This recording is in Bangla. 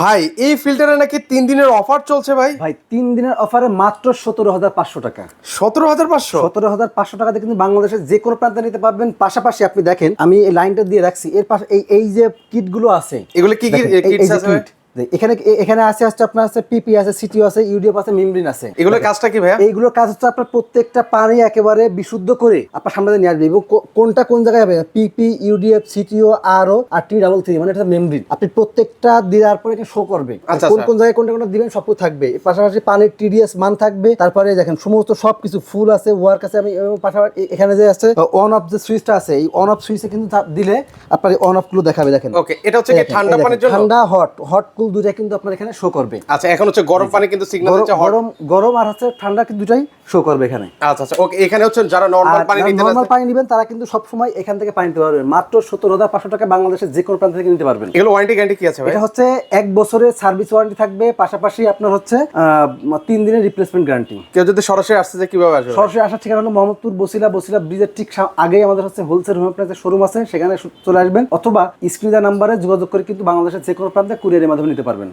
ভাই এই ফিল্টারে নাকি 3 দিনের অফার চলছে ভাই। ভাই 3 দিনের অফারে মাত্র 17,500 টাকা। 17,500? 17,500 টাকাতে কিন্তু বাংলাদেশের যে কোনো প্রান্তে নিতে পারবেন। পাশাপাশি আপনি দেখেন আমি এই লাইনটা দিয়ে রাখছি, এর পাশে এই যে কিটগুলো আছে, এগুলো কি কি দেখেন, এই কিটস যে আছে ভাই? kit, এখানে আছে আপনার আছে পিপি আছে, সিটিও আছে, ইউডিএফ আছে, মেমব্রেন আছে। এগুলোর কাজটা কি ভাইয়া? এইগুলোর কাজ হচ্ছে আপনার প্রত্যেকটা পানি একেবারে বিশুদ্ধ করে আপনার সামনে নিয়ে আসবে, এবং কোনটা কোন জায়গায় হবে, পিপি, ইউডিএফ, সিটিও, আরও আর T33, মানে এটা মেমব্রেন। আপনি প্রত্যেকটা দেওয়ার পরে এটা শো করবে আচ্ছা, কোন কোন জায়গায় কোনটা কোনটা দিবেন, সব কিছু থাকবে। পাশাপাশি পানির টিডিএস মান থাকবে। তারপরে দেখেন সমস্ত সবকিছু ফুল আছে, ওয়ার্ক আছে। আমি পাশাপাশি এখানে যে আছে অন অফ যে সুইচটা আছে, এই অন অফ সুইচে কিন্তু দিলে আপনার অন অফ গুলো দেখাবে। দেখেন ওকে, এটা হচ্ছে কি ঠান্ডা পানির জন্য? ঠান্ডা হট কুল দুইটা কিন্তু আপনার এখানে শো করবে। আচ্ছা, এখন হচ্ছে গরম পানি কিন্তু সিগন্যাল দিচ্ছে হট। গরম আর হচ্ছে ঠান্ডা কিন্তু দুটাই শো করবে এখানে। আচ্ছা আচ্ছা, ওকে। এখানে হচ্ছে যারা নরমাল পানি নিতে নরমাল পানি নেবেন তারা কিন্তু সব সময় এখান থেকে পানি নিতে পারবেন। মাত্র 17,500 টাকা বাংলাদেশের যে কোনো প্রান্ত থেকে নিতে পারবেন। এগুলো ওয়ারেন্টি গ্যারান্টি কি আছে ভাই? এটা হচ্ছে 1 বছরের সার্ভিস ওয়ারেন্টি থাকবে, পাশাপাশি আপনার হচ্ছে 3 দিনের রিপ্লেসমেন্ট গ্যারান্টি। কেউ যদি সরাসরি আসতে চায় কিভাবে আসবে? সরাসরি আসার ঠিকানা হলো মোহাম্মদপুর বসিলা ব্রিজের ঠিক আগেই আমাদের হচ্ছে হোলসেল হোম অ্যাপ্লায়েন্সের শোরুম আছে, সেখানে চলে আসবেন, অথবা স্ক্রিনে দেওয়া নাম্বারে যোগাযোগ করে কিন্তু বাংলাদেশের যে কোনো প্রান্তে কুরিয়ারের মাধ্যমে নিতে পারবেন।